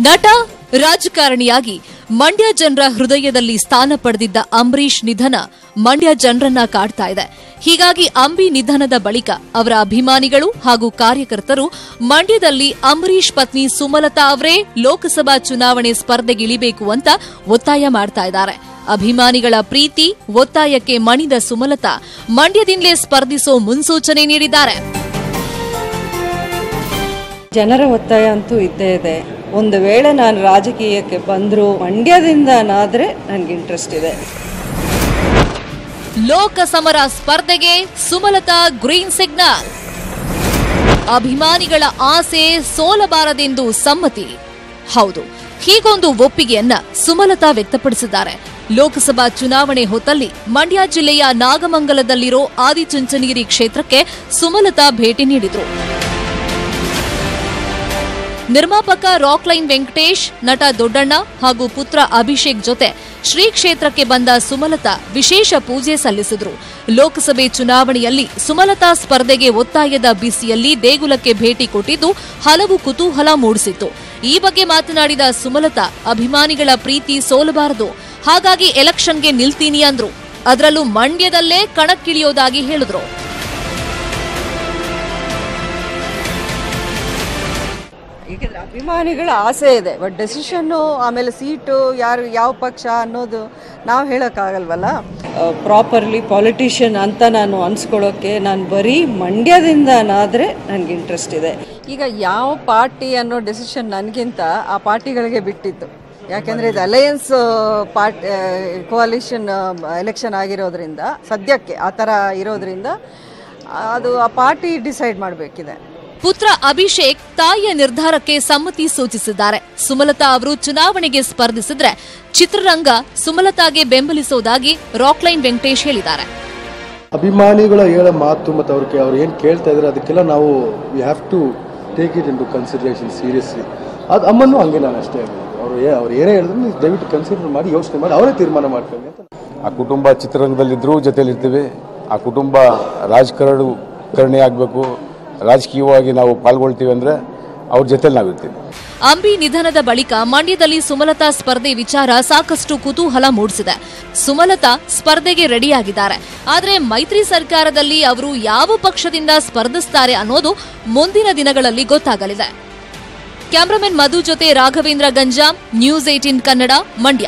ನಟ ರಾಜಕಾರಣಿಯಾಗಿ ಮಂಡ್ಯ ಜನರ ಹೃದಯದಲ್ಲಿ ಸ್ಥಾನ ಪಡೆದಿದ್ದ ಅಂಬರೀಶ್ ನಿಧನ ಮಂಡ್ಯ ಜನರನ್ನ ಕಾಡ್ತಾ ಇದೆ. ಹೀಗಾಗಿ ಅಂಬಿ ನಿಧನದ ಬಳಿಕ ಅವರ ಅಭಿಮಾನಿಗಳು ಹಾಗೂ ಕಾರ್ಯಕರ್ತರು ಮಂಡ್ಯದಲ್ಲಿ ಅಂಬರೀಶ್ ಪತ್ನಿ ಸುಮಲತಾ ಅವರೇ ಲೋಕಸಭಾ ಚುನಾವಣೆ ಸ್ಪರ್ಧೆಗಿಳಿಬೇಕು ಅಂತ ಒತ್ತಾಯ ಮಾಡ್ತಾ ಇದ್ದಾರೆ. ಅಭಿಮಾನಿಗಳ ಪ್ರೀತಿ ಒತ್ತಾಯಕ್ಕೆ ಮಣಿದ ಸುಮಲತಾ ಮಂಡ್ಯದಿಂದಲೇ ಸ್ಪರ್ಧಿಸೋ ಮುನ್ಸೂಚನೆ ನೀಡಿದ್ದಾರೆ. ಜನರ ಒತ್ತಾಯ ಅಂತೂ ಇದ್ದೇ ಇದೆ. ಒಂದು ವೇಳೆ ನಾನು ರಾಜಕೀಯಕ್ಕೆ ಬಂದರೂ ಮಂಡ್ಯದಿಂದನಾದರೆ ನನಗೆ ಇಂಟ್ರೆಸ್ಟ್ ಇದೆ. ಲೋಕಸಮರ ಸ್ಪರ್ಧೆಗೆ ಸುಮಲತಾ ಗ್ರೀನ್ ಸಿಗ್ನಲ್. ಅಭಿಮಾನಿಗಳ ಆಸೆ ಸೋಲಬಾರದೆಂದು ಸಮ್ಮತಿ. ಹೌದು, ಹೀಗೊಂದು ಒಪ್ಪಿಗೆಯನ್ನ ಸುಮಲತಾ ವ್ಯಕ್ತಪಡಿಸಿದ್ದಾರೆ. ಲೋಕಸಭಾ ಚುನಾವಣೆ ಹೊತ್ತಲ್ಲಿ ಮಂಡ್ಯ ಜಿಲ್ಲೆಯ ನಾಗಮಂಗಲದಲ್ಲಿರೋ ಆದಿಚುಂಚನಗಿರಿ ಕ್ಷೇತ್ರಕ್ಕೆ ಸುಮಲತಾ ಭೇಟಿ ನೀಡಿದ್ರು. ನಿರ್ಮಾಪಕ ರಾಕ್ಲೈನ್ ವೆಂಕಟೇಶ್, ನಟ ದೊಡ್ಡಣ್ಣ ಹಾಗೂ ಪುತ್ರ ಅಭಿಷೇಕ್ ಜೊತೆ ಶ್ರೀ ಕ್ಷೇತ್ರಕ್ಕೆ ಬಂದ ಸುಮಲತಾ ವಿಶೇಷ ಪೂಜೆ ಸಲ್ಲಿಸಿದ್ರು. ಲೋಕಸಭೆ ಚುನಾವಣೆಯಲ್ಲಿ ಸುಮಲತಾ ಸ್ಪರ್ಧೆಗೆ ಒತ್ತಾಯದ ಬಿಸಿಯಲ್ಲಿ ದೇಗುಲಕ್ಕೆ ಭೇಟಿ ಕೊಟ್ಟಿದ್ದು ಹಲವು ಕುತೂಹಲ ಮೂಡಿಸಿತ್ತು. ಈ ಬಗ್ಗೆ ಮಾತನಾಡಿದ ಸುಮಲತಾ, ಅಭಿಮಾನಿಗಳ ಪ್ರೀತಿ ಸೋಲಬಾರದು, ಹಾಗಾಗಿ ಎಲೆಕ್ಷನ್ಗೆ ನಿಲ್ತೀನಿ ಅಂದ್ರು. ಅದರಲ್ಲೂ ಮಂಡ್ಯದಲ್ಲೇ ಕಣಕ್ಕಿಳಿಯೋದಾಗಿ ಹೇಳಿದ್ರು. ಏಕೆಂದರೆ ಅಭಿಮಾನಿಗಳ ಆಸೆ ಇದೆ, ಬಟ್ ಡೆಸಿಷನ್ನು ಆಮೇಲೆ ಸೀಟು ಯಾರು ಯಾವ ಪಕ್ಷ ಅನ್ನೋದು ನಾವು ಹೇಳೋಕ್ಕಾಗಲ್ವಲ್ಲ. ಪ್ರಾಪರ್ಲಿ ಪಾಲಿಟಿಷಿಯನ್ ಅಂತ ನಾನು ಅನ್ಸ್ಕೊಳ್ಳೋಕ್ಕೆ ನಾನು ಬರೀ ಮಂಡ್ಯದಿಂದನಾದರೆ ನನಗೆ ಇಂಟ್ರೆಸ್ಟ್ ಇದೆ. ಈಗ ಯಾವ ಪಾರ್ಟಿ ಅನ್ನೋ ಡೆಸಿಷನ್ ನನಗಿಂತ ಆ ಪಾರ್ಟಿಗಳಿಗೆ ಬಿಟ್ಟಿತ್ತು. ಯಾಕೆಂದರೆ ಇದು ಅಲಯನ್ಸ್ ಕೋalition ಎಲೆಕ್ಷನ್ ಆಗಿರೋದ್ರಿಂದ, ಸದ್ಯಕ್ಕೆ ಆ ಥರ ಇರೋದ್ರಿಂದ ಅದು ಆ ಪಾರ್ಟಿ ಡಿಸೈಡ್ ಮಾಡಬೇಕಿದೆ. ಪುತ್ರ ಅಭಿಷೇಕ್ ತಾಯಿಯ ನಿರ್ಧಾರಕ್ಕೆ ಸಮ್ಮತಿ ಸೂಚಿಸಿದ್ದಾರೆ. ಸುಮಲತಾ ಅವರು ಚುನಾವಣೆಗೆ ಸ್ಪರ್ಧಿಸಿದ್ರೆ ಚಿತ್ರರಂಗ ಸುಮಲತಾಗೆ ಬೆಂಬಲಿಸುವುದಾಗಿ ರಾಕ್ಲೈನ್ ವೆಂಕಟೇಶ್ ಹೇಳಿದ್ದಾರೆ. ಅಭಿಮಾನಿಗಳ ಹೇಳೋ ಮಾತು ಮತ್ತು ಅವ್ರು ಏನು ಕೇಳ್ತಾ ಇದ್ದಾರೆ ಅದಕ್ಕೆಲ್ಲ ನಾವು we have to take it into consideration seriously. ಅದು ಅಮ್ಮನೂ ಹಂಗೆ ನಾನು ಅಷ್ಟೇ ಅವ್ರು ಏನೇ ಹೇಳಿದ್ರು ದಯವಿಟ್ಟು ಕನ್ಸಿಡರ್ ಮಾಡಿ ಯೋಚನೆ ಮಾಡಿ ಅವರೇ ತೀರ್ಮಾನ ಮಾಡ್ಕೊಳ್ಳಿ ಅಂತ. ಆ ಕುಟುಂಬ ಚಿತ್ರರಂಗದಲ್ಲಿದ್ದರೂ ಜೊತೆಲಿರ್ತೀವಿ. ಆ ಕುಟುಂಬ ರಾಜಕಾರಣಿ ಆಗಬೇಕು, ರಾಜಕೀಯವಾಗಿ ನಾವು ಪಾಲ್ಗೊಳ್ತೀವಿ ಅಂದ್ರೆ ಅವ್ರ ಜೊತೆಲಿ ನಾವಿರ್ತೀವಿ. ಅಂಬಿ ನಿಧನದ ಬಳಿಕ ಮಂಡ್ಯದಲ್ಲಿ ಸುಮಲತಾ ಸ್ಪರ್ಧೆ ವಿಚಾರ ಸಾಕಷ್ಟು ಕುತೂಹಲ ಮೂಡಿಸಿದೆ. ಸುಮಲತಾ ಸ್ಪರ್ಧೆಗೆ ರೆಡಿಯಾಗಿದ್ದಾರೆ. ಆದರೆ ಮೈತ್ರಿ ಸರ್ಕಾರದಲ್ಲಿ ಅವರು ಯಾವ ಪಕ್ಷದಿಂದ ಸ್ಪರ್ಧಿಸುತ್ತಾರೆ ಅನ್ನೋದು ಮುಂದಿನ ದಿನಗಳಲ್ಲಿ ಗೊತ್ತಾಗಲಿದೆ. ಕ್ಯಾಮರಾಮನ್ ಮಧು ಜೊತೆ ರಾಘವೇಂದ್ರ ಗಂಜಾಂ, ನ್ಯೂಸ್ 18 ಕನ್ನಡ, ಮಂಡ್ಯ.